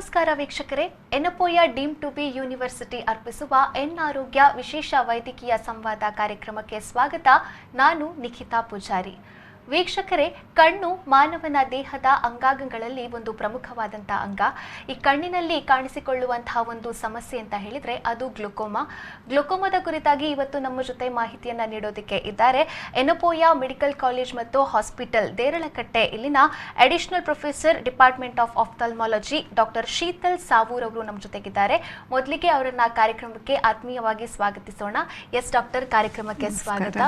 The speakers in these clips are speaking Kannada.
ನಮಸ್ಕಾರ ವೀಕ್ಷಕರೇ, Yenepoya deem to be university ಅರ್ಪಿಸುವ ಎನ್ ಆರೋಗ್ಯ ವಿಶೇಷ ವೈದ್ಯಕೀಯ ಸಂವಾದ ಕಾರ್ಯಕ್ರಮಕ್ಕೆ ಸ್ವಾಗತ. ನಾನು ನಿಖಿತಾ ಪೂಜಾರಿ. ವೀಕ್ಷಕರೇ, ಕಣ್ಣು ಮಾನವನ ದೇಹದ ಅಂಗಾಂಗಗಳಲ್ಲಿ ಒಂದು ಪ್ರಮುಖವಾದಂತಹ ಅಂಗ. ಈ ಕಣ್ಣಿನಲ್ಲಿ ಕಾಣಿಸಿಕೊಳ್ಳುವಂತಹ ಒಂದು ಸಮಸ್ಯೆ ಅಂತ ಹೇಳಿದ್ರೆ ಅದು ಗ್ಲುಕೋಮಾ. ಗ್ಲುಕೋಮಾದ ಕುರಿತಾಗಿ ಇವತ್ತು ನಮ್ಮ ಜೊತೆ ಮಾಹಿತಿಯನ್ನ ನೀಡೋದಕ್ಕೆ ಇದ್ದಾರೆ ಎನಪೋಯ ಮೆಡಿಕಲ್ ಕಾಲೇಜ್ ಮತ್ತು ಹಾಸ್ಪಿಟಲ್ ದೇರಳಕಟ್ಟೆ ಇಲ್ಲಿನ additional professor department of ophthalmology doctor Sheetal Savur ಅವರು ನಮ್ಮ ಜೊತೆಗಿದ್ದಾರೆ. ಮೊದಲಿಗೆ ಅವರನ್ನ ಕಾರ್ಯಕ್ರಮಕ್ಕೆ ಆತ್ಮೀಯವಾಗಿ ಸ್ವಾಗತಿಸೋಣ. ಎಸ್ ಡಾಕ್ಟರ್, ಕಾರ್ಯಕ್ರಮಕ್ಕೆ ಸ್ವಾಗತ.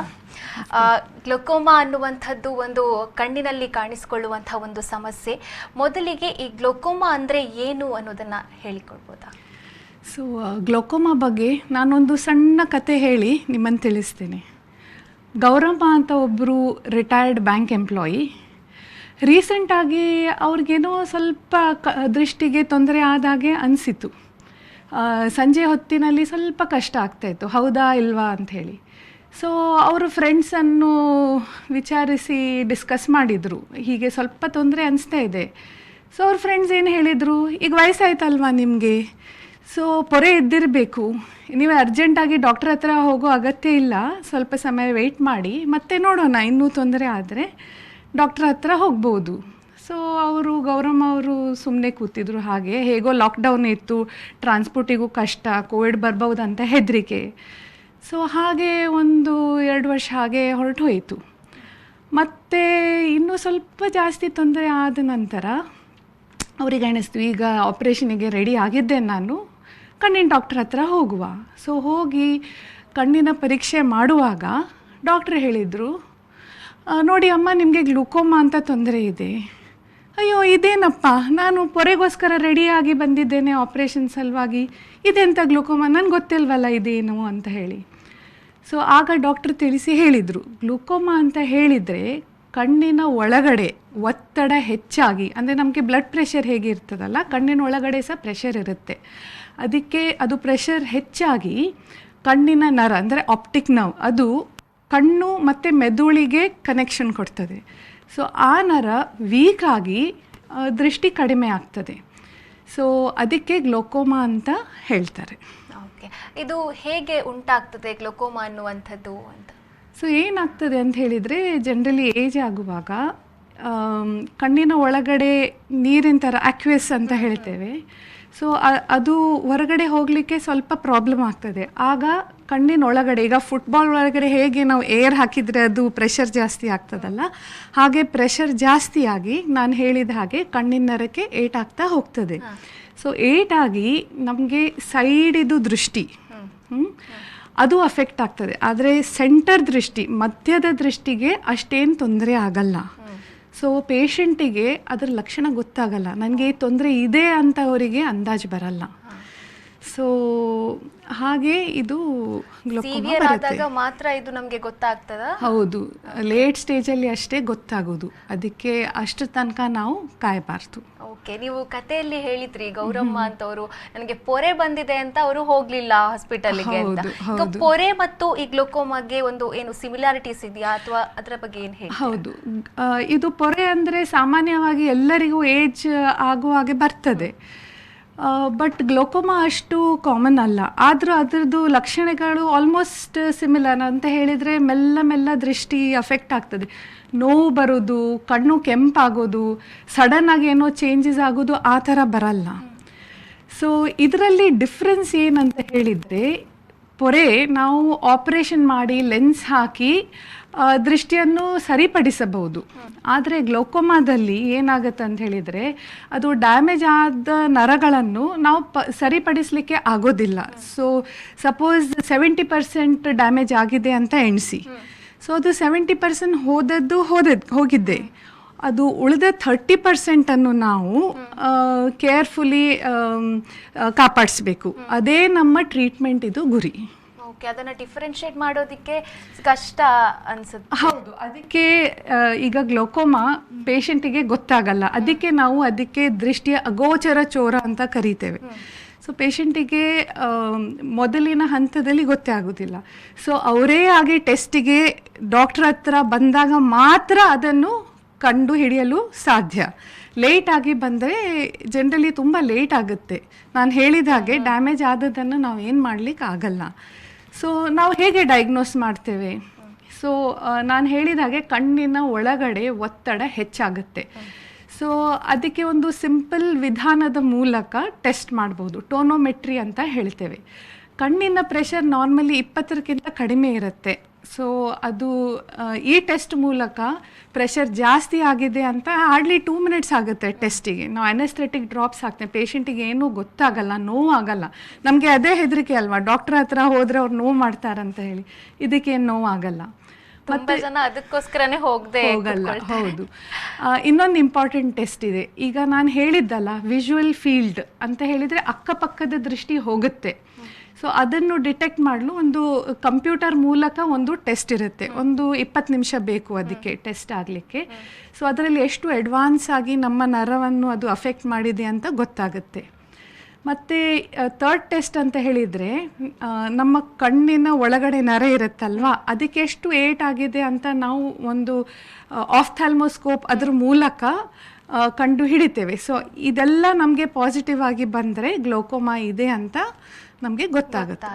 ಗ್ಲುಕೋಮಾ ಅನ್ನುವಂಥದ್ದು ಒಂದು ಕಣ್ಣಿನಲ್ಲಿ ಕಾಣಿಸಿಕೊಳ್ಳುವಂತಹ ಒಂದು ಸಮಸ್ಯೆ. ಮೊದಲಿಗೆ ಈ ಗ್ಲುಕೋಮಾ ಅಂದರೆ ಏನು ಅನ್ನೋದನ್ನ ಹೇಳಿಕೊಡ್ಬೋದಾ? ಸೊ ಗ್ಲುಕೋಮಾ ಬಗ್ಗೆ ನಾನೊಂದು ಸಣ್ಣ ಕತೆ ಹೇಳಿ ನಿಮ್ಮನ್ನು ತಿಳಿಸ್ತೀನಿ. ಗೌರಮ್ಮ ಅಂತ ಒಬ್ಬರು ರಿಟೈರ್ಡ್ ಬ್ಯಾಂಕ್ ಎಂಪ್ಲಾಯಿ. ರೀಸೆಂಟಾಗಿ ಅವ್ರಿಗೇನೋ ಸ್ವಲ್ಪ ದೃಷ್ಟಿಗೆ ತೊಂದರೆ ಆದಾಗೆ ಅನಿಸಿತು. ಸಂಜೆ ಹೊತ್ತಿನಲ್ಲಿ ಸ್ವಲ್ಪ ಕಷ್ಟ ಆಗ್ತಾಯಿತ್ತು, ಹೌದಾ ಇಲ್ವಾ ಅಂಥೇಳಿ. ಸೊ ಅವರು ಫ್ರೆಂಡ್ಸನ್ನು ವಿಚಾರಿಸಿ ಡಿಸ್ಕಸ್ ಮಾಡಿದರು, ಹೀಗೆ ಸ್ವಲ್ಪ ತೊಂದರೆ ಅನಿಸ್ತಾ ಇದೆ. ಸೊ ಅವ್ರ ಫ್ರೆಂಡ್ಸ್ ಏನು ಹೇಳಿದರು, ಈಗ ವಯಸ್ಸಾಯ್ತಲ್ವಾ ನಿಮಗೆ, ಸೊ ಪೊರೆ ಇದ್ದಿರಬೇಕು, ನೀವು ಅರ್ಜೆಂಟಾಗಿ ಡಾಕ್ಟ್ರ್ ಹತ್ರ ಹೋಗೋ ಅಗತ್ಯ ಇಲ್ಲ, ಸ್ವಲ್ಪ ಸಮಯ ವೆಯ್ಟ್ ಮಾಡಿ ಮತ್ತೆ ನೋಡೋಣ, ಇನ್ನೂ ತೊಂದರೆ ಆದರೆ ಡಾಕ್ಟ್ರ್ ಹತ್ರ ಹೋಗ್ಬೋದು. ಸೊ ಗೌರಮ್ಮ ಅವರು ಸುಮ್ಮನೆ ಕೂತಿದ್ರು. ಹಾಗೆ ಹೇಗೋ ಲಾಕ್ಡೌನ್ ಇತ್ತು, ಟ್ರಾನ್ಸ್ಪೋರ್ಟಿಗೂ ಕಷ್ಟ, ಕೋವಿಡ್ ಬರ್ಬೋದು ಅಂತ ಹೆದರಿಕೆ. ಸೊ ಹಾಗೆ 1-2 ವರ್ಷ ಹಾಗೆ ಹೊರಟು ಹೋಯಿತು. ಮತ್ತು ಇನ್ನೂ ಸ್ವಲ್ಪ ಜಾಸ್ತಿ ತೊಂದರೆ ಆದ ನಂತರ ಅವ್ರಿಗೆ ಅನ್ನಿಸ್ತು, ಈಗ ಆಪ್ರೇಷನಿಗೆ ರೆಡಿ ಆಗಿದ್ದೆ ನಾನು, ಕಣ್ಣಿನ ಡಾಕ್ಟ್ರ್ ಹತ್ರ ಹೋಗುವ. ಸೊ ಹೋಗಿ ಕಣ್ಣಿನ ಪರೀಕ್ಷೆ ಮಾಡುವಾಗ ಡಾಕ್ಟ್ರ್ ಹೇಳಿದರು, ನೋಡಿ ಅಮ್ಮ, ನಿಮಗೆ ಗ್ಲುಕೋಮಾ ಅಂತ ತೊಂದರೆ ಇದೆ. ಅಯ್ಯೋ ಇದೇನಪ್ಪ, ನಾನು ಪೊರೆಗೋಸ್ಕರ ರೆಡಿಯಾಗಿ ಬಂದಿದ್ದೇನೆ ಆಪ್ರೇಷನ್ ಸಲುವಾಗಿ, ಇದೆಂಥ ಗ್ಲುಕೋಮಾ, ನನಗೆ ಗೊತ್ತಿಲ್ವಲ್ಲ ಇದೇನು ಅಂತ ಹೇಳಿ. ಸೊ ಆಗ ಡಾಕ್ಟ್ರ್ ತಿಳಿಸಿ ಹೇಳಿದರು, ಗ್ಲುಕೋಮಾ ಅಂತ ಹೇಳಿದರೆ ಕಣ್ಣಿನ ಒಳಗಡೆ ಒತ್ತಡ ಹೆಚ್ಚಾಗಿ, ಅಂದರೆ ನಮಗೆ ಬ್ಲಡ್ ಪ್ರೆಷರ್ ಹೇಗೆ ಇರ್ತದಲ್ಲ, ಕಣ್ಣಿನ ಒಳಗಡೆ ಸಹ ಪ್ರೆಷರ್ ಇರುತ್ತೆ. ಅದಕ್ಕೆ ಅದು ಪ್ರೆಷರ್ ಹೆಚ್ಚಾಗಿ ಕಣ್ಣಿನ ನರ ಅಂದರೆ ಆಪ್ಟಿಕ್ ನರ್ವ್, ಅದು ಕಣ್ಣು ಮತ್ತು ಮೆದುಳಿಗೆ ಕನೆಕ್ಷನ್ ಕೊಡ್ತದೆ. ಸೊ ಆ ನರ ವೀಕ್ ಆಗಿ ದೃಷ್ಟಿ ಕಡಿಮೆ ಆಗ್ತದೆ. ಸೊ ಅದಕ್ಕೆ ಗ್ಲುಕೋಮಾ ಅಂತ ಹೇಳ್ತಾರೆ. ಓಕೆ, ಇದು ಹೇಗೆ ಉಂಟಾಗ್ತದೆ ಗ್ಲುಕೋಮಾ ಅನ್ನುವಂಥದ್ದು ಅಂತ? ಸೊ ಏನಾಗ್ತದೆ ಅಂತ ಹೇಳಿದರೆ, ಜನರಲಿ ಏಜ್ ಆಗುವಾಗ ಕಣ್ಣಿನ ಒಳಗಡೆ ನೀರಿನ ಥರ ಅಕ್ವೆಸ್ ಅಂತ ಹೇಳ್ತೇವೆ. ಸೊ ಅದು ಹೊರಗಡೆ ಹೋಗಲಿಕ್ಕೆ ಸ್ವಲ್ಪ ಪ್ರಾಬ್ಲಮ್ ಆಗ್ತದೆ. ಆಗ ಕಣ್ಣಿನ ಒಳಗಡೆ, ಈಗ ಫುಟ್ಬಾಲ್ ಒಳಗಡೆ ಹೇಗೆ ನಾವು ಏರ್ ಹಾಕಿದರೆ ಅದು ಪ್ರೆಷರ್ ಜಾಸ್ತಿ ಆಗ್ತದಲ್ಲ, ಹಾಗೆ ಪ್ರೆಷರ್ ಜಾಸ್ತಿಯಾಗಿ ನಾನು ಹೇಳಿದ ಹಾಗೆ ಕಣ್ಣಿನ ನರಕ್ಕೆ ಏಟಾಗ್ತಾ ಹೋಗ್ತದೆ. ಸೊ ಏಟಾಗಿ ನಮಗೆ ಸೈಡಿದು ದೃಷ್ಟಿ ಅದು ಅಫೆಕ್ಟ್ ಆಗ್ತದೆ. ಆದರೆ ಸೆಂಟರ್ ದೃಷ್ಟಿ, ಮಧ್ಯದ ದೃಷ್ಟಿಗೆ ಅಷ್ಟೇನು ತೊಂದರೆ ಆಗಲ್ಲ. ಸೊ ಪೇಷಂಟಿಗೆ ಅದರ ಲಕ್ಷಣ ಗೊತ್ತಾಗಲ್ಲ, ನನಗೆ ತೊಂದರೆ ಇದೆ ಅಂತ ಅವರಿಗೆ ಅಂದಾಜು ಬರಲ್ಲ. ಸೊ ಹಾಗೆ ಇದು ಗ್ಲುಕೋಮಾ ಮಾತ್ರ ಇದು ನಮಗೆ ಗೊತ್ತಾಗ್ತದ? ಹೌದು, ಲೇಟ್ ಸ್ಟೇಜಲ್ಲಿ ಅಷ್ಟೇ ಗೊತ್ತಾಗೋದು, ಅದಕ್ಕೆ ಅಷ್ಟರ ತನಕ ನಾವು ಕಾಯಬಾರ್ದು. ಓಕೆ, ನೀವು ಕಥೆಯಲ್ಲಿ ಹೇಳಿದ್ರಿ ಗೌರಮ್ಮ ಅಂತವರು ನನಗೆ ಪೊರೆ ಬಂದಿದೆ ಅಂತ ಅವರು ಹೋಗ್ಲಿಲ್ಲ ಹಾಸ್ಪಿಟಲ್ಗೆ ಅಂತ. ಈಗ ಪೊರೆ ಮತ್ತು ಈ ಗ್ಲುಕೋಮಾಗೆ ಒಂದು ಏನು ಸಿಮಿಲಾರಿಟೀಸ್ ಇದೆಯಾ, ಅಥವಾ ಅದರ ಬಗ್ಗೆ ಏನು ಹೇಳಿ? ಹೌದು, ಇದು ಪೊರೆ ಅಂದರೆ ಸಾಮಾನ್ಯವಾಗಿ ಎಲ್ಲರಿಗೂ ಏಜ್ ಆಗುವಾಗೆ ಬರ್ತದೆ. ಬಟ್ ಗ್ಲುಕೋಮಾ ಅಷ್ಟು ಕಾಮನ್ ಅಲ್ಲ. ಆದರೂ ಅದರದ್ದು ಲಕ್ಷಣಗಳು ಆಲ್ಮೋಸ್ಟ್ ಸಿಮಿಲರ್ ಅಂತ ಹೇಳಿದರೆ, ಮೆಲ್ಲ ದೃಷ್ಟಿ ಅಫೆಕ್ಟ್ ಆಗ್ತದೆ, ನೋವು ಬರೋದು, ಕಣ್ಣು ಕೆಂಪಾಗೋದು, ಸಡನ್ನಾಗಿ ಏನೋ ಚೇಂಜಸ್ ಆಗೋದು, ಆ ಥರ ಬರಲ್ಲ. ಸೊ ಇದರಲ್ಲಿ ಡಿಫ್ರೆನ್ಸ್ ಏನಂತ ಹೇಳಿದರೆ, ಪೊರೆ ನಾವು ಆಪರೇಷನ್ ಮಾಡಿ ಲೆನ್ಸ್ ಹಾಕಿ ದೃಷ್ಟಿಯನ್ನು ಸರಿಪಡಿಸಬಹುದು. ಆದರೆ ಗ್ಲುಕೋಮಾದಲ್ಲಿ ಏನಾಗುತ್ತೆ ಅಂತ ಹೇಳಿದರೆ, ಅದು ಡ್ಯಾಮೇಜ್ ಆದ ನರಗಳನ್ನು ನಾವು ಸರಿಪಡಿಸಲಿಕ್ಕೆ ಆಗೋದಿಲ್ಲ. ಸೊ ಸಪೋಸ್ 70% ಡ್ಯಾಮೇಜ್ ಆಗಿದೆ ಅಂತ ಎಣಿಸಿ, ಸೊ ಅದು 70% ಹೋಗಿದ್ದೆ, ಅದು ಉಳಿದ 30% ನಾವು ಕೇರ್ಫುಲಿ ಕಾಪಾಡಿಸ್ಬೇಕು. ಅದೇ ನಮ್ಮ ಟ್ರೀಟ್ಮೆಂಟ್ ಇದು ಗುರಿ. ಓಕೆ, ಅದನ್ನು ಡಿಫರೆನ್ಷಿಯೇಟ್ ಮಾಡೋದಕ್ಕೆ ಕಷ್ಟ ಅನ್ಸುತ್ತೆ. ಹೌದು, ಅದಕ್ಕೆ ಈಗ ಗ್ಲುಕೋಮಾ ಪೇಷಂಟಿಗೆ ಗೊತ್ತಾಗಲ್ಲ, ಅದಕ್ಕೆ ನಾವು ಅದಕ್ಕೆ ದೃಷ್ಟಿಯ ಅಗೋಚರ ಚೋರ ಅಂತ ಕರಿತೇವೆ. ಸೊ ಪೇಷಂಟಿಗೆ ಮೊದಲಿನ ಹಂತದಲ್ಲಿ ಗೊತ್ತೇ ಆಗೋದಿಲ್ಲ. ಸೊ ಅವರೇ ಆಗಿ ಟೆಸ್ಟಿಗೆ ಡಾಕ್ಟ್ರ್ ಹತ್ರ ಬಂದಾಗ ಮಾತ್ರ ಅದನ್ನು ಕಂಡು ಹಿಡಿಯಲು ಸಾಧ್ಯ. ಲೇಟ್ ಆಗಿ ಬಂದರೆ ಜನರಲಿ ತುಂಬ ಲೇಟ್ ಆಗುತ್ತೆ. ನಾನು ಹೇಳಿದ ಹಾಗೆ ಡ್ಯಾಮೇಜ್ ಆದದ್ದನ್ನು ನಾವು ಏನು ಮಾಡಲಿಕ್ಕೆ ಆಗಲ್ಲ. ಸೊ ನಾವು ಹೇಗೆ ಡಯಾಗ್ನೋಸ್ ಮಾಡ್ತೇವೆ? ಸೊ ನಾನು ಹೇಳಿದ ಹಾಗೆ ಕಣ್ಣಿನ ಒಳಗಡೆ ಒತ್ತಡ ಹೆಚ್ಚಾಗುತ್ತೆ. ಸೊ ಅದಕ್ಕೆ ಒಂದು ಸಿಂಪಲ್ ವಿಧಾನದ ಮೂಲಕ ಟೆಸ್ಟ್ ಮಾಡ್ಬೋದು. ಟೋನೋಮೆಟ್ರಿ ಅಂತ ಹೇಳ್ತೇವೆ. ಕಣ್ಣಿನ ಪ್ರೆಷರ್ ನಾರ್ಮಲಿ 20ಕ್ಕಿಂತ ಕಡಿಮೆ ಇರುತ್ತೆ. ಸೊ ಅದು ಈ ಟೆಸ್ಟ್ ಮೂಲಕ ಪ್ರೆಷರ್ ಜಾಸ್ತಿ ಆಗಿದೆ ಅಂತ ಹಾರ್ಡ್ಲಿ 2 ಮಿನಿಟ್ಸ್ ಆಗುತ್ತೆ ಟೆಸ್ಟಿಗೆ. ನಾವು ಅನೆಸ್ಥೆಟಿಕ್ ಡ್ರಾಪ್ಸ್ ಹಾಕ್ತೇವೆ. ಪೇಷಂಟಿಗೆ ಏನೂ ಗೊತ್ತಾಗಲ್ಲ, ನೋವು ಆಗಲ್ಲ. ನಮಗೆ ಅದೇ ಹೆದರಿಕೆ ಅಲ್ವಾ, ಡಾಕ್ಟ್ರ್ ಹತ್ರ ಹೋದರೆ ಅವ್ರು ನೋವು ಮಾಡ್ತಾರಂತ ಹೇಳಿ. ಇದಕ್ಕೇನು ನೋವು ಆಗಲ್ಲ. ತುಂಬಾ ಜನ ಅದಕ್ಕೋಸ್ಕರನೇ ಹೋಗಲ್ಲ. ಹೌದು. ಇನ್ನೊಂದು ಇಂಪಾರ್ಟೆಂಟ್ ಟೆಸ್ಟ್ ಇದೆ. ಈಗ ನಾನು ಹೇಳಿದ್ದಲ್ಲ, ವಿಜುವಲ್ ಫೀಲ್ಡ್ ಅಂತ ಹೇಳಿದರೆ ಅಕ್ಕಪಕ್ಕದ ದೃಷ್ಟಿ ಹೋಗುತ್ತೆ. ಸೊ ಅದನ್ನು ಡಿಟೆಕ್ಟ್ ಮಾಡಲು ಒಂದು ಕಂಪ್ಯೂಟರ್ ಮೂಲಕ ಒಂದು ಟೆಸ್ಟ್ ಇರುತ್ತೆ. ಒಂದು 20 ನಿಮಿಷ ಬೇಕು ಅದಕ್ಕೆ ಟೆಸ್ಟ್ ಆಗಲಿಕ್ಕೆ. ಸೊ ಅದರಲ್ಲಿ ಎಷ್ಟು ಅಡ್ವಾನ್ಸ್ ಆಗಿ ನಮ್ಮ ನರವನ್ನು ಅದು ಅಫೆಕ್ಟ್ ಮಾಡಿದೆ ಅಂತ ಗೊತ್ತಾಗುತ್ತೆ. ಮತ್ತು ಥರ್ಡ್ ಟೆಸ್ಟ್ ಅಂತ ಹೇಳಿದರೆ ನಮ್ಮ ಕಣ್ಣಿನ ಒಳಗಡೆ ನರ ಇರುತ್ತಲ್ವ, ಅದಕ್ಕೆ ಎಷ್ಟು ಏಟ್ ಆಗಿದೆ ಅಂತ ನಾವು ಒಂದು ಆಫ್ಥಾಲ್ಮೋಸ್ಕೋಪ್ ಅದ್ರ ಮೂಲಕ ಕಂಡು ಹಿಡಿತೇವೆ. ಸೊ ಇದೆಲ್ಲ ನಮಗೆ ಪಾಸಿಟಿವ್ ಆಗಿ ಬಂದರೆ ಗ್ಲೋಕೋಮಾ ಇದೆ ಅಂತ ನಮಗೆ ಗೊತ್ತಾಗುತ್ತೆ.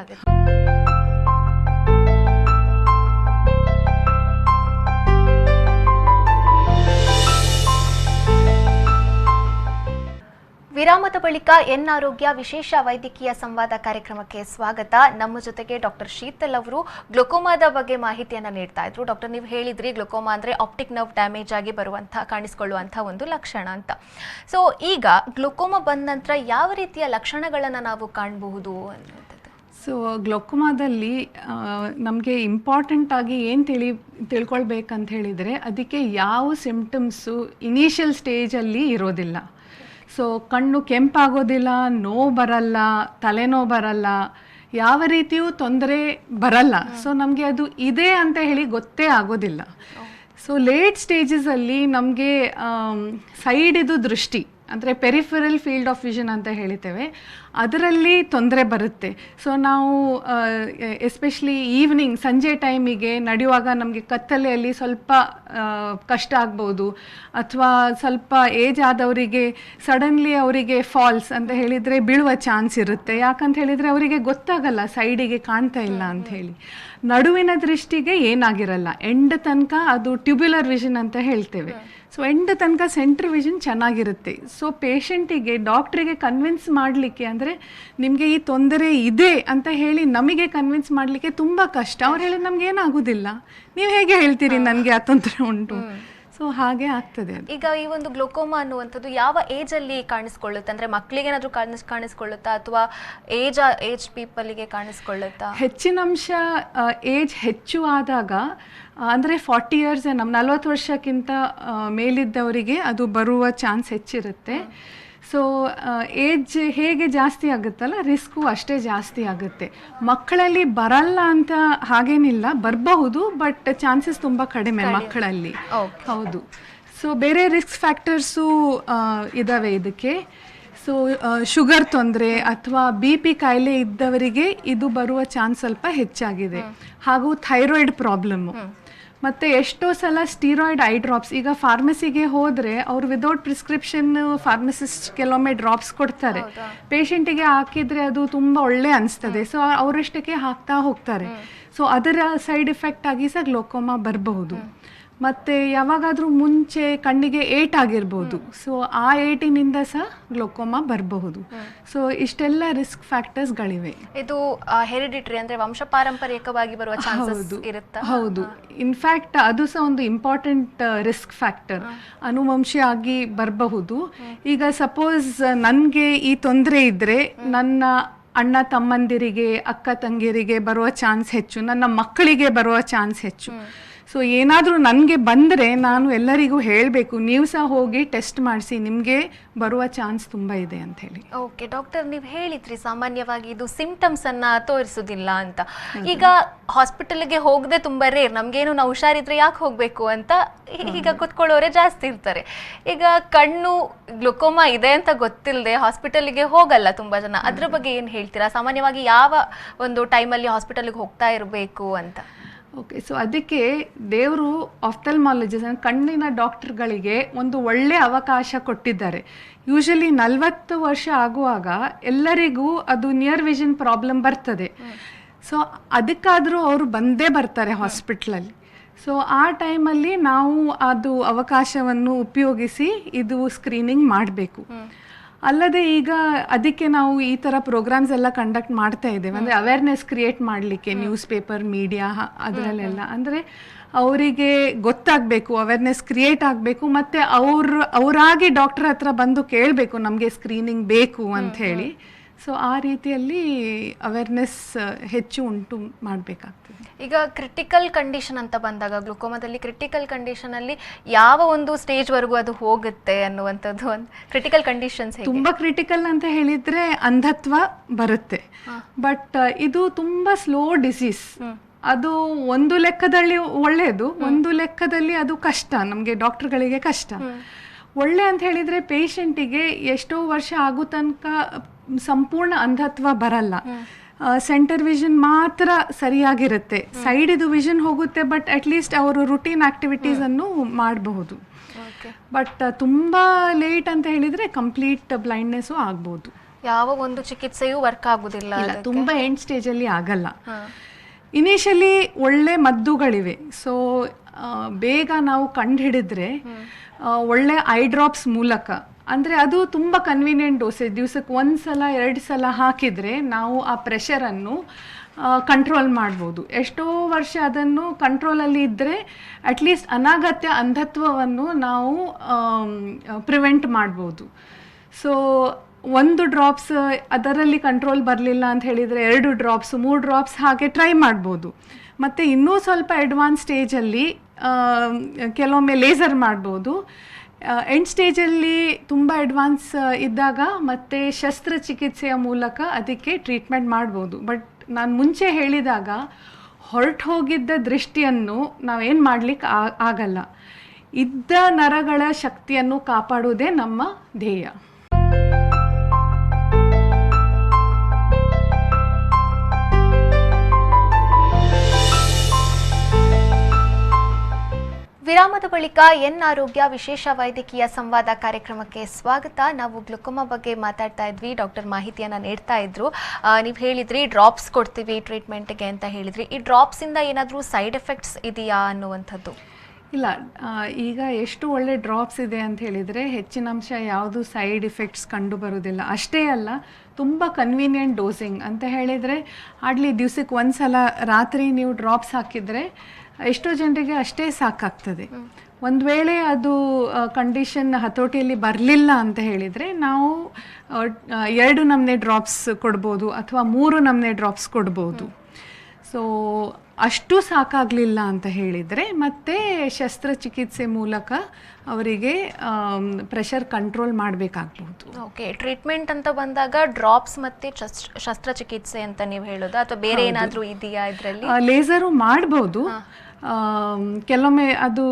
ವಿರಾಮದ ಬಳಿಕ ಎನ್ ಆರೋಗ್ಯ ವಿಶೇಷ ವೈದ್ಯಕೀಯ ಸಂವಾದ ಕಾರ್ಯಕ್ರಮಕ್ಕೆ ಸ್ವಾಗತ. ನಮ್ಮ ಜೊತೆಗೆ ಡಾಕ್ಟರ್ ಶೀತಲ್ ಅವರು ಗ್ಲುಕೋಮಾದ ಬಗ್ಗೆ ಮಾಹಿತಿಯನ್ನ ನೀಡ್ತಾ ಇದ್ರು. ಡಾಕ್ಟರ್, ನೀವು ಹೇಳಿದ್ರಿ ಗ್ಲುಕೋಮಾ ಅಂದ್ರೆ ಆಪ್ಟಿಕ್ ನರ್ವ್ ಡ್ಯಾಮೇಜ್ ಆಗಿ ಕಾಣಿಸ್ಕೊಳ್ಳುವಂತಹ ಒಂದು ಲಕ್ಷಣ ಅಂತ. ಸೊ ಈಗ ಗ್ಲುಕೋಮಾ ಬಂದ ನಂತರ ಯಾವ ರೀತಿಯ ಲಕ್ಷಣಗಳನ್ನು ನಾವು ಕಾಣಬಹುದು ಅನ್ನೋದು? ಸೊ ಗ್ಲೋಕೋಮಾದಲ್ಲಿ ನಮಗೆ ಇಂಪಾರ್ಟೆಂಟ್ ಆಗಿ ಏನು ತಿಳ್ಕೊಳ್ಬೇಕಂತ ಹೇಳಿದರೆ, ಅದಕ್ಕೆ ಯಾವ ಸಿಂಪ್ಟಮ್ಸು ಇನಿಷಿಯಲ್ ಸ್ಟೇಜಲ್ಲಿ ಇರೋದಿಲ್ಲ. ಸೊ ಕಣ್ಣು ಕೆಂಪಾಗೋದಿಲ್ಲ, ನೋವು ಬರಲ್ಲ, ತಲೆನೋವು ಬರಲ್ಲ, ಯಾವ ರೀತಿಯೂ ತೊಂದರೆ ಬರಲ್ಲ. ಸೊ ನಮಗೆ ಅದು ಇದೆ ಅಂತ ಹೇಳಿ ಗೊತ್ತೇ ಆಗೋದಿಲ್ಲ. ಸೊ ಲೇಟ್ ಸ್ಟೇಜಸಲ್ಲಿ ನಮಗೆ ಸೈಡಿದು ದೃಷ್ಟಿ ಅಂದರೆ ಪೆರಿಫೆರಲ್ ಫೀಲ್ಡ್ ಆಫ್ ವಿಷನ್ ಅಂತ ಹೇಳ್ತೇವೆ, ಅದರಲ್ಲಿ ತೊಂದರೆ ಬರುತ್ತೆ. ಸೊ ನಾವು ಎಸ್ಪೆಷಲಿ ಈವ್ನಿಂಗ್ ಸಂಜೆ ಟೈಮಿಗೆ ನಡೆಯುವಾಗ ನಮಗೆ ಕತ್ತಲೆಯಲ್ಲಿ ಸ್ವಲ್ಪ ಕಷ್ಟ ಆಗ್ಬೋದು. ಅಥವಾ ಸ್ವಲ್ಪ ಏಜ್ ಆದವರಿಗೆ ಸಡನ್ಲಿ ಅವರಿಗೆ ಫಾಲ್ಸ್ ಅಂತ ಹೇಳಿದರೆ ಬೀಳುವ ಚಾನ್ಸ್ ಇರುತ್ತೆ. ಯಾಕಂತ ಹೇಳಿದರೆ ಅವರಿಗೆ ಗೊತ್ತಾಗಲ್ಲ ಸೈಡಿಗೆ ಕಾಣ್ತಾ ಇಲ್ಲ ಅಂತ ಹೇಳಿ. ನಡುವಿನ ದೃಷ್ಟಿಗೆ ಏನಾಗಿರಲ್ಲ, ಎಂಡ್ ತನಕ ಅದು ಟ್ಯೂಬ್ಯುಲರ್ ವಿಷನ್ ಅಂತ ಹೇಳ್ತೇವೆ. ಸೊ ಎಂಡ್ ತನಕ ಸೆಂಟ್ರ್ ವಿಷನ್ ಚೆನ್ನಾಗಿರುತ್ತೆ. ಸೊ ಪೇಷಂಟಿಗೆ ಡಾಕ್ಟ್ರಿಗೆ ಕನ್ವಿನ್ಸ್ ಮಾಡಲಿಕ್ಕೆ ಅಂದರೆ ನಿಮಗೆ ಈ ತೊಂದರೆ ಇದೆ ಅಂತ ಹೇಳಿ ನಮಗೆ ಕನ್ವಿನ್ಸ್ ಮಾಡಲಿಕ್ಕೆ ತುಂಬ ಕಷ್ಟ. ಅವ್ರು ಹೇಳಿದ್ರೆ ನಮ್ಗೆ ಏನಾಗೋದಿಲ್ಲ, ನೀವು ಹೇಗೆ ಹೇಳ್ತೀರಿ ನನಗೆ ಆ ತೊಂದರೆ ಉಂಟು. ಸೊ ಹಾಗೆ ಆಗ್ತದೆ. ಈಗ ಈ ಒಂದು ಗ್ಲೋಕೋಮಾ ಅನ್ನುವಂಥದ್ದು ಯಾವ ಏಜಲ್ಲಿ ಕಾಣಿಸ್ಕೊಳ್ಳುತ್ತೆ? ಅಂದರೆ ಮಕ್ಕಳಿಗೆ ಏನಾದರೂ ಕಾಣಿಸ್ಕೊಳ್ಳುತ್ತಾ ಅಥವಾ ಏಜ್ ಪೀಪಲ್ಗೆ ಕಾಣಿಸ್ಕೊಳ್ಳುತ್ತಾ? ಹೆಚ್ಚಿನ ಅಂಶ ಏಜ್ ಹೆಚ್ಚು ಆದಾಗ ಅಂದರೆ 40 ಇಯರ್ಸ್, ನಮ್ಮ 40 ವರ್ಷಕ್ಕಿಂತ ಮೇಲಿದ್ದವರಿಗೆ ಅದು ಬರುವ ಚಾನ್ಸ್ ಹೆಚ್ಚಿರುತ್ತೆ. ಸೊ ಏಜ್ ಹೇಗೆ ಜಾಸ್ತಿ ಆಗುತ್ತಲ್ಲ, ರಿಸ್ಕು ಅಷ್ಟೇ ಜಾಸ್ತಿ ಆಗುತ್ತೆ. ಮಕ್ಕಳಲ್ಲಿ ಬರಲ್ಲ ಅಂತ ಹಾಗೇನಿಲ್ಲ, ಬರಬಹುದು, ಬಟ್ ಚಾನ್ಸಸ್ ತುಂಬ ಕಡಿಮೆ ಮಕ್ಕಳಲ್ಲಿ. ಹೌದು. ಸೊ ಬೇರೆ ರಿಸ್ಕ್ ಫ್ಯಾಕ್ಟರ್ಸು ಇದ್ದಾವೆ ಇದಕ್ಕೆ. ಸೊ ಶುಗರ್ ತೊಂದರೆ ಅಥವಾ BP ಕಾಯಿಲೆ ಇದ್ದವರಿಗೆ ಇದು ಬರುವ ಚಾನ್ಸ್ ಸ್ವಲ್ಪ ಹೆಚ್ಚಾಗಿದೆ. ಹಾಗೂ ಥೈರಾಯ್ಡ್ ಪ್ರಾಬ್ಲಮ್ಮು. ಮತ್ತು ಎಷ್ಟೋ ಸಲ ಸ್ಟೀರಾಯ್ಡ್ ಐ ಡ್ರಾಪ್ಸ್, ಈಗ ಫಾರ್ಮಸಿಗೆ ಹೋದರೆ ಅವರು ವಿದೌಟ್ ಪ್ರಿಸ್ಕ್ರಿಪ್ಷನ್ ಫಾರ್ಮಸಿಸ್ಟ್ ಕೆಲವೊಮ್ಮೆ ಡ್ರಾಪ್ಸ್ ಕೊಡ್ತಾರೆ. ಪೇಷಂಟಿಗೆ ಹಾಕಿದರೆ ಅದು ತುಂಬ ಒಳ್ಳೆ ಅನಿಸ್ತದೆ. ಸೊ ಅವರಷ್ಟಕ್ಕೆ ಹಾಕ್ತಾ ಹೋಗ್ತಾರೆ. ಸೊ ಅದರ ಸೈಡ್ ಎಫೆಕ್ಟ್ ಆಗಿ ಸಹ ಗ್ಲೋಕೋಮಾ ಬರಬಹುದು. ಮತ್ತು ಯಾವಾಗಾದರೂ ಮುಂಚೆ ಕಣ್ಣಿಗೆ ಏಟ್ ಆಗಿರ್ಬೋದು. ಸೊ ಆ ಏಟಿನಿಂದ ಸಹ ಗ್ಲೋಕೋಮಾ ಬರಬಹುದು. ಸೊ ಇಷ್ಟೆಲ್ಲ ರಿಸ್ಕ್ ಫ್ಯಾಕ್ಟರ್ಸ್ಗಳಿವೆ. ಇದು ಹೆರಿಡಿಟ್ರಿ ಅಂದರೆ ವಂಶ ಪಾರಂಪರಿಕವಾಗಿ ಬರುವ ಚಾನ್ಸಸ್ ಇರುತ್ತಾ? ಹೌದು. ಇನ್ಫ್ಯಾಕ್ಟ್ ಅದು ಸಹ ಒಂದು ಇಂಪಾರ್ಟೆಂಟ್ ರಿಸ್ಕ್ ಫ್ಯಾಕ್ಟರ್, ಅನುವಂಶಿಯಾಗಿ ಬರಬಹುದು. ಈಗ ಸಪೋಸ್ ನನಗೆ ಈ ತೊಂದರೆ ಇದ್ದರೆ ನನ್ನ ಅಣ್ಣ ತಮ್ಮಂದಿರಿಗೆ, ಅಕ್ಕ ತಂಗಿಯರಿಗೆ ಬರುವ ಚಾನ್ಸ್ ಹೆಚ್ಚು, ನನ್ನ ಮಕ್ಕಳಿಗೆ ಬರುವ ಚಾನ್ಸ್ ಹೆಚ್ಚು. ಸೊ ಏನಾದರೂ ನನಗೆ ಬಂದರೆ ನಾನು ಎಲ್ಲರಿಗೂ ಹೇಳಬೇಕು, ನೀವು ಸಹ ಹೋಗಿ ಟೆಸ್ಟ್ ಮಾಡಿಸಿ, ನಿಮಗೆ ಬರುವ ಚಾನ್ಸ್ ತುಂಬ ಇದೆ ಅಂತ ಹೇಳಿ. ಓಕೆ ಡಾಕ್ಟರ್, ನೀವು ಹೇಳಿದ್ರಿ ಸಾಮಾನ್ಯವಾಗಿ ಇದು ಸಿಂಪ್ಟಮ್ಸನ್ನು ತೋರಿಸೋದಿಲ್ಲ ಅಂತ. ಈಗ ಹಾಸ್ಪಿಟಲ್ಗೆ ಹೋಗದೆ ತುಂಬ ರೇರ್, ನಮಗೇನು ನಾವು ಹುಷಾರಿದ್ರೆ ಯಾಕೆ ಹೋಗಬೇಕು ಅಂತ ಈಗ ಕೂತ್ಕೊಳ್ಳೋರೆ ಜಾಸ್ತಿ ಇರ್ತಾರೆ. ಈಗ ಕಣ್ಣು ಗ್ಲುಕೋಮಾ ಇದೆ ಅಂತ ಗೊತ್ತಿಲ್ಲದೆ ಹಾಸ್ಪಿಟಲ್ಗೆ ಹೋಗಲ್ಲ ತುಂಬ ಜನ. ಅದ್ರ ಬಗ್ಗೆ ಏನು ಹೇಳ್ತೀರಾ? ಸಾಮಾನ್ಯವಾಗಿ ಯಾವ ಒಂದು ಟೈಮಲ್ಲಿ ಹಾಸ್ಪಿಟಲ್ಗೆ ಹೋಗ್ತಾ ಇರಬೇಕು ಅಂತ? ಓಕೆ, ಸೊ ಅದಕ್ಕೆ ದೇವರು ಆಫ್ಥಲ್ಮಾಲಜಿಸ್ಟ್ ಕಣ್ಣಿನ ಡಾಕ್ಟರ್ಗಳಿಗೆ ಒಂದು ಒಳ್ಳೆ ಅವಕಾಶ ಕೊಟ್ಟಿದ್ದಾರೆ. ಯೂಶಲಿ 40 ವರ್ಷ ಆಗುವಾಗ ಎಲ್ಲರಿಗೂ ಅದು ನಿಯರ್ ವಿಷನ್ ಪ್ರಾಬ್ಲಮ್ ಬರ್ತದೆ. ಸೊ ಅದಕ್ಕಾದರೂ ಅವರು ಬಂದೇ ಬರ್ತಾರೆ ಹಾಸ್ಪಿಟ್ಲಲ್ಲಿ. ಸೊ ಆ ಟೈಮಲ್ಲಿ ನಾವು ಅದು ಅವಕಾಶವನ್ನು ಉಪಯೋಗಿಸಿ ಇದು ಸ್ಕ್ರೀನಿಂಗ್ ಮಾಡಬೇಕು. ಅಲ್ಲದೆ ಈಗ ಅದಕ್ಕೆ ನಾವು ಈ ಥರ ಪ್ರೋಗ್ರಾಮ್ಸ್ ಎಲ್ಲ ಕಂಡಕ್ಟ್ ಮಾಡ್ತಾ ಇದ್ದೇವೆ. ಅಂದರೆ ಅವೇರ್ನೆಸ್ ಕ್ರಿಯೇಟ್ ಮಾಡಲಿಕ್ಕೆ ನ್ಯೂಸ್ ಪೇಪರ್, ಮೀಡಿಯಾ ಅದರಲ್ಲೆಲ್ಲ. ಅಂದರೆ ಅವರಿಗೆ ಗೊತ್ತಾಗಬೇಕು, ಅವೇರ್ನೆಸ್ ಕ್ರಿಯೇಟ್ ಆಗಬೇಕು, ಮತ್ತು ಅವರಾಗಿ ಡಾಕ್ಟರ್ ಹತ್ರ ಬಂದು ಕೇಳಬೇಕು ನಮಗೆ ಸ್ಕ್ರೀನಿಂಗ್ ಬೇಕು ಅಂತ ಹೇಳಿ. ಸೊ ಆ ರೀತಿಯಲ್ಲಿ ಅವೇರ್ನೆಸ್ ಹೆಚ್ಚು ಉಂಟು ಮಾಡಬೇಕಾಗ್ತದೆ. ಈಗ ಕ್ರಿಟಿಕಲ್ ಕಂಡೀಷನ್ ಅಂತ ಬಂದಾಗ ಗ್ಲುಕೋಮಾದಲ್ಲಿ ಕ್ರಿಟಿಕಲ್ ಕಂಡೀಷನಲ್ಲಿ ಯಾವ ಒಂದು ಸ್ಟೇಜ್ವರೆಗೂ ಅದು ಹೋಗುತ್ತೆ ಅನ್ನುವಂಥದ್ದು ಒಂದು ಕ್ರಿಟಿಕಲ್ ಕಂಡೀಷನ್ಸ್ ತುಂಬ ಕ್ರಿಟಿಕಲ್ ಅಂತ ಹೇಳಿದರೆ ಅಂಧತ್ವ ಬರುತ್ತೆ. ಬಟ್ ಇದು ತುಂಬ ಸ್ಲೋ ಡಿಸೀಸ್. ಅದು ಒಂದು ಲೆಕ್ಕದಲ್ಲಿ ಒಳ್ಳೆಯದು, ಒಂದು ಲೆಕ್ಕದಲ್ಲಿ ಅದು ಕಷ್ಟ, ನಮಗೆ ಡಾಕ್ಟರ್ಗಳಿಗೆ ಕಷ್ಟ. ಒಳ್ಳೆ ಅಂತ ಹೇಳಿದರೆ ಪೇಷಂಟಿಗೆ ಎಷ್ಟೋ ವರ್ಷ ಆಗೋ ತನಕ ಸಂಪೂರ್ಣ ಅಂಧತ್ವ ಬರಲ್ಲ. ಸೆಂಟರ್ ವಿಷನ್ ಮಾತ್ರ ಸರಿಯಾಗಿರುತ್ತೆ, ಸೈಡಿದು ವಿಷನ್ ಹೋಗುತ್ತೆ, ಬಟ್ ಅಟ್ಲೀಸ್ಟ್ ಅವರು ರುಟೀನ್ ಆಕ್ಟಿವಿಟೀಸನ್ನು ಮಾಡಬಹುದು. ಬಟ್ ತುಂಬ ಲೇಟ್ ಅಂತ ಹೇಳಿದರೆ ಕಂಪ್ಲೀಟ್ ಬ್ಲೈಂಡ್ನೆಸ್ಸು ಆಗ್ಬೋದು. ಯಾವ ಒಂದು ಚಿಕಿತ್ಸೆಯೂ ವರ್ಕ್ ಆಗೋದಿಲ್ಲ, ತುಂಬ ಎಂಡ್ ಸ್ಟೇಜಲ್ಲಿ ಆಗಲ್ಲ. ಇನಿಷಿಯಲಿ ಒಳ್ಳೆ ಮದ್ದುಗಳಿವೆ. ಸೊ ಬೇಗ ನಾವು ಕಂಡುಹಿಡಿದ್ರೆ ಒಳ್ಳೆ ಐ ಡ್ರಾಪ್ಸ್ ಮೂಲಕ, ಅಂದರೆ ಅದು ತುಂಬ ಕನ್ವೀನಿಯೆಂಟ್ ಡೋಸೇಜ್, ದಿವಸಕ್ಕೆ 1 ಸಲ 2 ಸಲ ಹಾಕಿದರೆ ನಾವು ಆ ಪ್ರೆಷರನ್ನು ಕಂಟ್ರೋಲ್ ಮಾಡ್ಬೋದು. ಎಷ್ಟೋ ವರ್ಷ ಅದನ್ನು ಕಂಟ್ರೋಲಲ್ಲಿ ಇದ್ದರೆ ಅಟ್ಲೀಸ್ಟ್ ಅನಗತ್ಯ ಅಂಧತ್ವವನ್ನು ನಾವು ಪ್ರಿವೆಂಟ್ ಮಾಡ್ಬೋದು. ಸೊ 1 ಡ್ರಾಪ್ಸ್ ಅದರಲ್ಲಿ ಕಂಟ್ರೋಲ್ ಬರಲಿಲ್ಲ ಅಂತ ಹೇಳಿದರೆ 2 ಡ್ರಾಪ್ಸ್ 3 ಡ್ರಾಪ್ಸ್ ಹಾಗೆ ಟ್ರೈ ಮಾಡ್ಬೋದು. ಮತ್ತು ಇನ್ನೂ ಸ್ವಲ್ಪ ಅಡ್ವಾನ್ಸ್ ಸ್ಟೇಜಲ್ಲಿ ಕೆಲವೊಮ್ಮೆ ಲೇಸರ್ ಮಾಡ್ಬೋದು. ಎಂಡ್ ಸ್ಟೇಜಲ್ಲಿ ತುಂಬ ಅಡ್ವಾನ್ಸ್ ಇದ್ದಾಗ ಮತ್ತೆ ಶಸ್ತ್ರಚಿಕಿತ್ಸೆಯ ಮೂಲಕ ಅದಕ್ಕೆ ಟ್ರೀಟ್ಮೆಂಟ್ ಮಾಡ್ಬೋದು. ಬಟ್ ನಾನು ಮುಂಚೆ ಹೇಳಿದಾಗ ಹೊರಟು ಹೋಗಿದ್ದ ದೃಷ್ಟಿಯನ್ನು ನಾವೇನು ಮಾಡಲಿಕ್ಕೆ ಆಗಲ್ಲ. ಇದ್ದ ನರಗಳ ಶಕ್ತಿಯನ್ನು ಕಾಪಾಡುವುದೇ ನಮ್ಮ ಧ್ಯೇಯ. ವಿರಾಮದ ಬಳಿಕ ಎನ್ ಆರೋಗ್ಯ ವಿಶೇಷ ವೈದ್ಯಕೀಯ ಸಂವಾದ ಕಾರ್ಯಕ್ರಮಕ್ಕೆ ಸ್ವಾಗತ. ನಾವು ಗ್ಲುಕೋಮಾ ಬಗ್ಗೆ ಮಾತಾಡ್ತಾ ಇದ್ವಿ, ಡಾಕ್ಟರ್ ಮಾಹಿತಿಯನ್ನು ನೀಡ್ತಾ ಇದ್ರು. ನೀವು ಹೇಳಿದ್ರಿ ಡ್ರಾಪ್ಸ್ ಕೊಡ್ತೀವಿ ಟ್ರೀಟ್ಮೆಂಟ್ಗೆ ಅಂತ ಹೇಳಿದ್ರಿ. ಈ ಡ್ರಾಪ್ಸಿಂದ ಏನಾದರೂ ಸೈಡ್ ಎಫೆಕ್ಟ್ಸ್ ಇದೆಯಾ ಅನ್ನುವಂಥದ್ದು? ಇಲ್ಲ, ಈಗ ಎಷ್ಟು ಒಳ್ಳೆ ಡ್ರಾಪ್ಸ್ ಇದೆ ಅಂತ ಹೇಳಿದರೆ ಹೆಚ್ಚಿನ ಅಂಶ ಯಾವುದು ಸೈಡ್ ಇಫೆಕ್ಟ್ಸ್ ಕಂಡು ಬರೋದಿಲ್ಲ. ಅಷ್ಟೇ ಅಲ್ಲ, ತುಂಬ ಕನ್ವೀನಿಯೆಂಟ್ ಡೋಸಿಂಗ್ ಅಂತ ಹೇಳಿದರೆ ಆಡ್ಲಿ ದಿವ್ಸಕ್ಕೆ 1 ಸಲ ರಾತ್ರಿ ನೀವು ಡ್ರಾಪ್ಸ್ ಹಾಕಿದರೆ ಎಷ್ಟೋ ಜನರಿಗೆ ಅಷ್ಟೇ ಸಾಕಾಗ್ತದೆ. ಒಂದು ವೇಳೆ ಅದು ಕಂಡೀಷನ್ ಹತೋಟಿಯಲ್ಲಿ ಬರಲಿಲ್ಲ ಅಂತ ಹೇಳಿದರೆ ನಾವು 2 ನಮೂನೆ ಡ್ರಾಪ್ಸ್ ಕೊಡ್ಬೋದು ಅಥವಾ 3 ನಮೂನೆ ಡ್ರಾಪ್ಸ್ ಕೊಡ್ಬೋದು. ಸೊ ಅಷ್ಟು ಸಾಕಾಗಲಿಲ್ಲ ಅಂತ ಹೇಳಿದರೆ ಮತ್ತೆ ಶಸ್ತ್ರಚಿಕಿತ್ಸೆ ಮೂಲಕ ಅವರಿಗೆ ಪ್ರೆಷರ್ ಕಂಟ್ರೋಲ್ ಮಾಡಬೇಕಾಗ್ಬಹುದು. ಓಕೆ, ಟ್ರೀಟ್ಮೆಂಟ್ ಅಂತ ಬಂದಾಗ ಡ್ರಾಪ್ಸ್ ಮತ್ತು ಶಸ್ತ್ರಚಿಕಿತ್ಸೆ ಅಂತ ನೀವು ಹೇಳೋದು ಅಥವಾ ಬೇರೆ ಏನಾದರೂ ಇದೆಯಾ ಇದರಲ್ಲಿ? ಲೇಸರು ಮಾಡ್ಬೋದು. ಕೆಲವೊಮ್ಮೆ ಅದು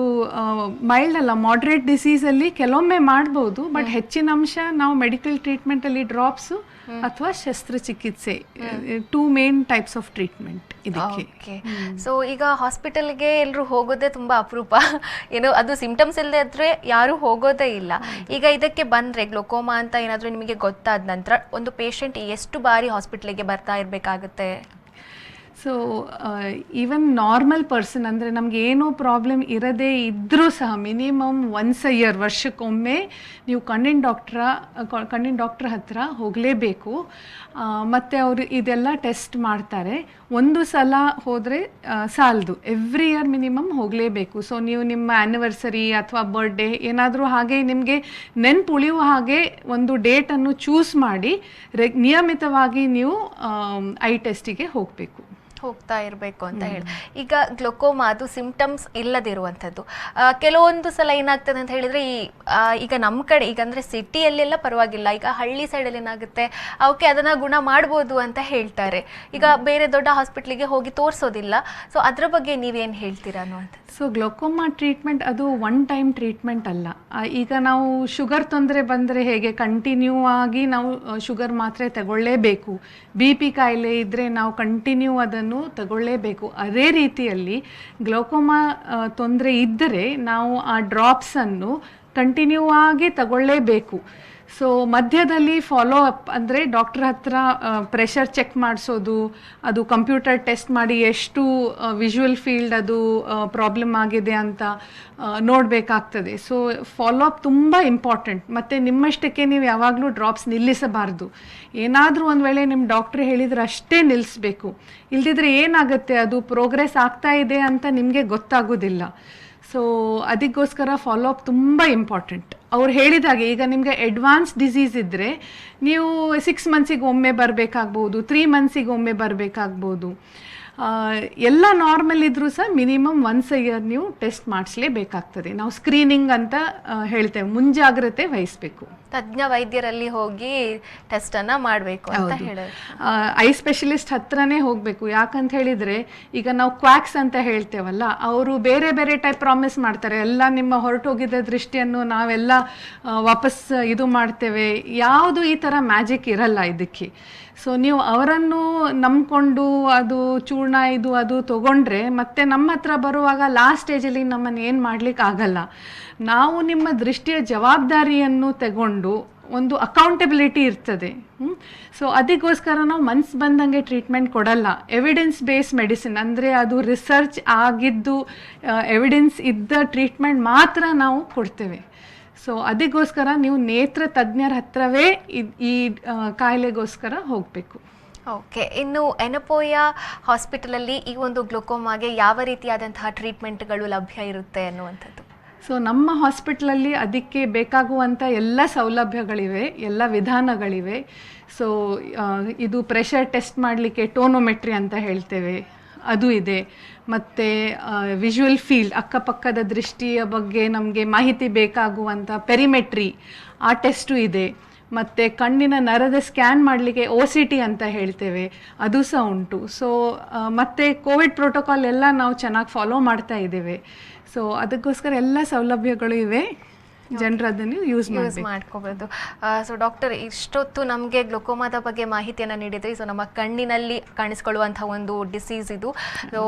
ಮೈಲ್ಡ್ ಅಲ್ಲ, ಮಾಡ್ರೇಟ್ ಡಿಸೀಸಲ್ಲಿ ಕೆಲವೊಮ್ಮೆ ಮಾಡ್ಬೋದು. ಬಟ್ ಹೆಚ್ಚಿನ ಅಂಶ ನಾವು ಮೆಡಿಕಲ್ ಟ್ರೀಟ್ಮೆಂಟಲ್ಲಿ ಡ್ರಾಪ್ಸು ಅಥವಾ ಶಸ್ತ್ರಚಿಕಿತ್ಸೆ 2 ಮೇನ್ ಟೈಪ್ಸ್ ಆಫ್ ಟ್ರೀಟ್ಮೆಂಟ್ ಇದಕ್ಕೆ. ಸೊ ಈಗ ಹಾಸ್ಪಿಟಲ್ಗೆ ಎಲ್ಲರೂ ಹೋಗೋದೇ ತುಂಬ ಅಪರೂಪ, ಏನೋ ಅದು ಸಿಂಪ್ಟಮ್ಸ್ ಇಲ್ಲದೆ ಇದ್ರೆ ಯಾರೂ ಹೋಗೋದೇ ಇಲ್ಲ. ಈಗ ಇದಕ್ಕೆ ಬಂದರೆ ಗ್ಲುಕೋಮಾ ಅಂತ ಏನಾದರೂ ನಿಮಗೆ ಗೊತ್ತಾದ ನಂತರ ಒಂದು ಪೇಷಂಟ್ ಎಷ್ಟು ಬಾರಿ ಹಾಸ್ಪಿಟ್ಲಿಗೆ ಬರ್ತಾ ಇರಬೇಕಾಗುತ್ತೆ? ಸೊ ಈವನ್ ನಾರ್ಮಲ್ ಪರ್ಸನ್ ಅಂದರೆ ನಮಗೆ ಏನೂ ಪ್ರಾಬ್ಲಮ್ ಇರದೇ ಇದ್ದರೂ ಸಹ ಮಿನಿಮಮ್ 1 ಇಯರ್, ವರ್ಷಕ್ಕೊಮ್ಮೆ ನೀವು ಕಣ್ಣಿನ ಡಾಕ್ಟ್ರ್ ಹತ್ರ ಹೋಗಲೇಬೇಕು. ಮತ್ತು ಅವರು ಇದೆಲ್ಲ ಟೆಸ್ಟ್ ಮಾಡ್ತಾರೆ. 1 ಸಲ ಹೋದರೆ ಸಾಲದು, ಎವ್ರಿ ಇಯರ್ ಮಿನಿಮಮ್ ಹೋಗಲೇಬೇಕು. ಸೊ ನೀವು ನಿಮ್ಮ ಆ್ಯನಿವರ್ಸರಿ ಅಥವಾ ಬರ್ಡೇ ಏನಾದರೂ ಹಾಗೆ ನಿಮಗೆ ನೆನ್ಪು ಉಳಿಯುವ ಹಾಗೆ ಒಂದು ಡೇಟನ್ನು ಚೂಸ್ ಮಾಡಿ ನಿಯಮಿತವಾಗಿ ನೀವು ಐ ಟೆಸ್ಟಿಗೆ ಹೋಗ್ತಾ ಇರಬೇಕು ಅಂತ ಹೇಳಿ. ಈಗ ಗ್ಲುಕೋಮಾ ಅದು ಸಿಂಪ್ಟಮ್ಸ್ ಇಲ್ಲದಿರುವಂಥದ್ದು. ಕೆಲವೊಂದು ಸಲ ಏನಾಗ್ತದೆ ಅಂತ ಹೇಳಿದರೆ ಈಗ ನಮ್ಮ ಕಡೆ ಈಗ ಅಂದರೆ ಸಿಟಿಯಲ್ಲೆಲ್ಲ ಪರವಾಗಿಲ್ಲ, ಈಗ ಹಳ್ಳಿ ಸೈಡಲ್ಲಿ ಏನಾಗುತ್ತೆ ಅವಕ್ಕೆ ಅದನ್ನು ಗುಣ ಮಾಡ್ಬೋದು ಅಂತ ಹೇಳ್ತಾರೆ. ಈಗ ಬೇರೆ ದೊಡ್ಡ ಹಾಸ್ಪಿಟ್ಲಿಗೆ ಹೋಗಿ ತೋರಿಸೋದಿಲ್ಲ. ಸೊ ಅದರ ಬಗ್ಗೆ ನೀವೇನು ಹೇಳ್ತೀರಾ ಅನ್ನುವಂಥದ್ದು? ಸೊ ಗ್ಲುಕೋಮಾ ಟ್ರೀಟ್ಮೆಂಟ್ ಅದು 1 ಟೈಮ್ ಟ್ರೀಟ್ಮೆಂಟ್ ಅಲ್ಲ. ಈಗ ನಾವು ಶುಗರ್ ತೊಂದರೆ ಬಂದರೆ ಹೇಗೆ ಕಂಟಿನ್ಯೂ ಆಗಿ ನಾವು ಶುಗರ್ ಮಾತ್ರೆ ತಗೊಳ್ಳೇಬೇಕು, BP ಕಾಯಿಲೆ ಇದ್ದರೆ ನಾವು ಕಂಟಿನ್ಯೂ ಅದನ್ನು ಔಷಧಿಯನ್ನು ತಗೊಳ್ಳೇಬೇಕು. ಅದೇ ರೀತಿಯಲ್ಲಿ ಗ್ಲೋಕೋಮಾ ತೊಂದರೆ ಇದ್ದರೆ ನಾವು ಆ ಡ್ರಾಪ್ಸನ್ನು ಕಂಟಿನ್ಯೂ ಆಗಿ ತಗೊಳ್ಳೇಬೇಕು. ಸೊ ಮಧ್ಯದಲ್ಲಿ ಫಾಲೋ ಅಪ್ ಅಂದರೆ ಡಾಕ್ಟ್ರ್ ಹತ್ರ ಪ್ರೆಷರ್ ಚೆಕ್ ಮಾಡಿಸೋದು, ಅದು ಕಂಪ್ಯೂಟರ್ ಟೆಸ್ಟ್ ಮಾಡಿ ಎಷ್ಟು ವಿಜುವಲ್ ಫೀಲ್ಡ್ ಅದು ಪ್ರಾಬ್ಲಮ್ ಆಗಿದೆ ಅಂತ ನೋಡಬೇಕಾಗ್ತದೆ. ಸೊ ಫಾಲೋ ಅಪ್ ತುಂಬ ಇಂಪಾರ್ಟೆಂಟ್. ಮತ್ತು ನಿಮ್ಮಷ್ಟಕ್ಕೆ ನೀವು ಯಾವಾಗಲೂ ಡ್ರಾಪ್ಸ್ ನಿಲ್ಲಿಸಬಾರ್ದು. ಏನಾದರೂ ಒಂದು ವೇಳೆ ನಿಮ್ಮ ಡಾಕ್ಟ್ರ್ ಹೇಳಿದರೆ ಅಷ್ಟೇ ನಿಲ್ಲಿಸಬೇಕು. ಇಲ್ದಿದ್ರೆ ಏನಾಗುತ್ತೆ, ಅದು ಪ್ರೋಗ್ರೆಸ್ ಆಗ್ತಾ ಇದೆ ಅಂತ ನಿಮಗೆ ಗೊತ್ತಾಗೋದಿಲ್ಲ. ಸೊ ಅದಕ್ಕೋಸ್ಕರ ಫಾಲೋ ಅಪ್ ತುಂಬ ಇಂಪಾರ್ಟೆಂಟ್. ಅವ್ರು ಹೇಳಿದಾಗೆ ಈಗ ನಿಮಗೆ ಅಡ್ವಾನ್ಸ್ ಡಿಸೀಸ್ ಇದ್ದರೆ ನೀವು 6 ಮಂತ್ಸಿಗೆ ಒಮ್ಮೆ ಬರಬೇಕಾಗ್ಬೋದು, 3 ಮಂತ್ಸಿಗೆ ಒಮ್ಮೆ ಬರಬೇಕಾಗ್ಬೋದು. ಎಲ್ಲ ನಾರ್ಮಲ್ ಇದ್ದರೂ ಸಹ ಮಿನಿಮಮ್ ಒನ್ಸ್ ಅ ಇಯರ್ ನೀವು ಟೆಸ್ಟ್ ಮಾಡಿಸ್ಲೇಬೇಕಾಗ್ತದೆ. ನಾವು ಸ್ಕ್ರೀನಿಂಗ್ ಅಂತ ಹೇಳ್ತೇವೆ, ಮುಂಜಾಗ್ರತೆ ವಹಿಸಬೇಕು. ತಜ್ಞ ವೈದ್ಯರಲ್ಲಿ ಹೋಗಿ ಟೆಸ್ಟನ್ನು ಮಾಡಬೇಕು ಅಂತ ಹೇಳೋದು. ಐ ಸ್ಪೆಷಲಿಸ್ಟ್ ಹತ್ರನೇ ಹೋಗಬೇಕು. ಯಾಕಂತ ಹೇಳಿದರೆ ಈಗ ನಾವು ಕ್ವಾಕ್ಸ್ ಅಂತ ಹೇಳ್ತೇವಲ್ಲ, ಅವರು ಬೇರೆ ಬೇರೆ ಟೈಪ್ ಪ್ರಾಮಿಸ್ ಮಾಡ್ತಾರೆ. ಎಲ್ಲ ನಿಮ್ಮ ಹೊರಟೋಗಿದ್ದ ದೃಷ್ಟಿಯನ್ನು ನಾವೆಲ್ಲ ವಾಪಸ್ ಇದು ಮಾಡ್ತೇವೆ. ಯಾವುದು ಈ ಥರ ಮ್ಯಾಜಿಕ್ ಇರಲ್ಲ ಇದಕ್ಕೆ. ಸೊ ನೀವು ಅವರನ್ನು ನಂಬಿಕೊಂಡು ಅದು ಚೂರ್ಣ ಇದು ಅದು ತೊಗೊಂಡ್ರೆ ಮತ್ತೆ ನಮ್ಮ ಹತ್ರ ಬರುವಾಗ ಲಾಸ್ಟ್ ಸ್ಟೇಜಲ್ಲಿ ನಮ್ಮನ್ನು ಏನು ಮಾಡಲಿಕ್ಕೆ ಆಗಲ್ಲ. ನಾವು ನಿಮ್ಮ ದೃಷ್ಟಿಯ ಜವಾಬ್ದಾರಿಯನ್ನು ತಗೊಂಡು ಒಂದು ಅಕೌಂಟಬಿಲಿಟಿ ಇರ್ತದೆ. ಸೊ ಅದಕ್ಕೋಸ್ಕರ ನಾವು ಮನ್ಸು ಬಂದಂಗೆ ಟ್ರೀಟ್ಮೆಂಟ್ ಕೊಡಲ್ಲ. ಎವಿಡೆನ್ಸ್ ಬೇಸ್ಡ್ ಮೆಡಿಸಿನ್ ಅಂದರೆ ಅದು ರಿಸರ್ಚ್ ಆಗಿದ್ದು ಎವಿಡೆನ್ಸ್ ಇದ್ದ ಟ್ರೀಟ್ಮೆಂಟ್ ಮಾತ್ರ ನಾವು ಕೊಡ್ತೇವೆ. ಸೊ ಅದಕ್ಕೋಸ್ಕರ ನೀವು ನೇತ್ರ ತಜ್ಞರ ಹತ್ರವೇ ಈ ಕಾಯಿಲೆಗೋಸ್ಕರ ಹೋಗಬೇಕು. ಓಕೆ, ಇನ್ನು ಎನಪೋಯ ಹಾಸ್ಪಿಟಲಲ್ಲಿ ಈ ಒಂದು ಗ್ಲುಕೋಮಾಗೆ ಯಾವ ರೀತಿಯಾದಂತಹ ಟ್ರೀಟ್ಮೆಂಟ್ಗಳು ಲಭ್ಯ ಇರುತ್ತೆ ಅನ್ನುವಂಥದ್ದು? ಸೊ ನಮ್ಮ ಹಾಸ್ಪಿಟ್ಲಲ್ಲಿ ಅದಕ್ಕೆ ಬೇಕಾಗುವಂಥ ಎಲ್ಲ ಸೌಲಭ್ಯಗಳಿವೆ, ಎಲ್ಲ ವಿಧಾನಗಳಿವೆ. ಸೊ ಇದು ಪ್ರೆಷರ್ ಟೆಸ್ಟ್ ಮಾಡಲಿಕ್ಕೆ ಟೋನೋಮೆಟ್ರಿ ಅಂತ ಹೇಳ್ತೇವೆ, ಅದು ಇದೆ. ಮತ್ತು ವಿಜುವಲ್ ಫೀಲ್ಡ್, ಅಕ್ಕಪಕ್ಕದ ದೃಷ್ಟಿಯ ಬಗ್ಗೆ ನಮಗೆ ಮಾಹಿತಿ ಬೇಕಾಗುವಂಥ ಪೆರಿಮೆಟ್ರಿ, ಆ ಟೆಸ್ಟು ಇದೆ. ಮತ್ತು ಕಣ್ಣಿನ ನರದ ಸ್ಕ್ಯಾನ್ ಮಾಡಲಿಕ್ಕೆ OCT ಅಂತ ಹೇಳ್ತೇವೆ, ಅದು ಸಹ ಉಂಟು. ಸೊ ಮತ್ತು ಕೋವಿಡ್ ಪ್ರೋಟೋಕಾಲ್ ಎಲ್ಲ ನಾವು ಚೆನ್ನಾಗಿ ಫಾಲೋ ಮಾಡ್ತಾ ಇದ್ದೇವೆ. ಸೊ ಅದಕ್ಕೋಸ್ಕರ ಎಲ್ಲ ಸೌಲಭ್ಯಗಳು ಇವೆ, ಜನರು ಅದನ್ನು ಯೂಸ್ ಮಾಡ್ಕೋಬೋದು. ಸೊ ಡಾಕ್ಟರ್, ಇಷ್ಟೊತ್ತು ನಮಗೆ ಗ್ಲುಕೋಮಾದ ಬಗ್ಗೆ ಮಾಹಿತಿಯನ್ನು ನೀಡಿದ್ರಿ. ಸೊ ನಮ್ಮ ಕಣ್ಣಿನಲ್ಲಿ ಕಾಣಿಸ್ಕೊಳ್ಳುವಂಥ ಒಂದು ಡಿಸೀಸ್ ಇದು. ಸೊ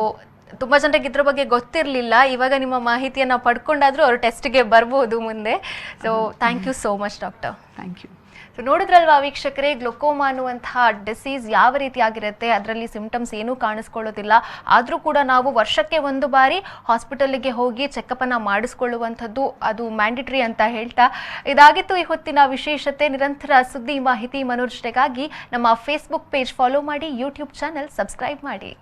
ತುಂಬ ಜನರಿಗೆ ಇದ್ರ ಬಗ್ಗೆ ಗೊತ್ತಿರಲಿಲ್ಲ. ಇವಾಗ ನಿಮ್ಮ ಮಾಹಿತಿಯನ್ನು ಪಡ್ಕೊಂಡಾದರೂ ಅವರು ಟೆಸ್ಟ್ಗೆ ಬರ್ಬೋದು ಮುಂದೆ. So thank you so much doctor. Thank you. So ನೋಡಿದ್ರಲ್ವಾ ವೀಕ್ಷಕರೇ, ಗ್ಲುಕೋಮಾ ಅನ್ನುವಂತಹ ಡಿಸೀಸ್ ಯಾವ ರೀತಿ ಆಗಿರುತ್ತೆ, ಅದರಲ್ಲಿ ಸಿಂಪ್ಟಮ್ಸ್ ಏನೂ ಕಾಣಿಸ್ಕೊಳ್ಳೋದಿಲ್ಲ. ಆದರೂ ಕೂಡ ನಾವು ವರ್ಷಕ್ಕೆ ಒಂದು ಬಾರಿ ಹಾಸ್ಪಿಟಲ್ಗೆ ಹೋಗಿ ಚೆಕಪ್ಪನ್ನು ಮಾಡಿಸ್ಕೊಳ್ಳುವಂಥದ್ದು ಅದು ಮ್ಯಾಂಡೇಟರಿ ಅಂತ ಹೇಳ್ತಾ, ಇದಾಗಿತ್ತು ಈ ಹೊತ್ತಿನ ವಿಶೇಷತೆ. ನಿರಂತರ ಸುದ್ದಿ ಮಾಹಿತಿ ಮನೋರಂಜನೆಗಾಗಿ ನಮ್ಮ ಫೇಸ್ಬುಕ್ ಪೇಜ್ ಫಾಲೋ ಮಾಡಿ, ಯೂಟ್ಯೂಬ್ ಚಾನೆಲ್ ಸಬ್ಸ್ಕ್ರೈಬ್ ಮಾಡಿ.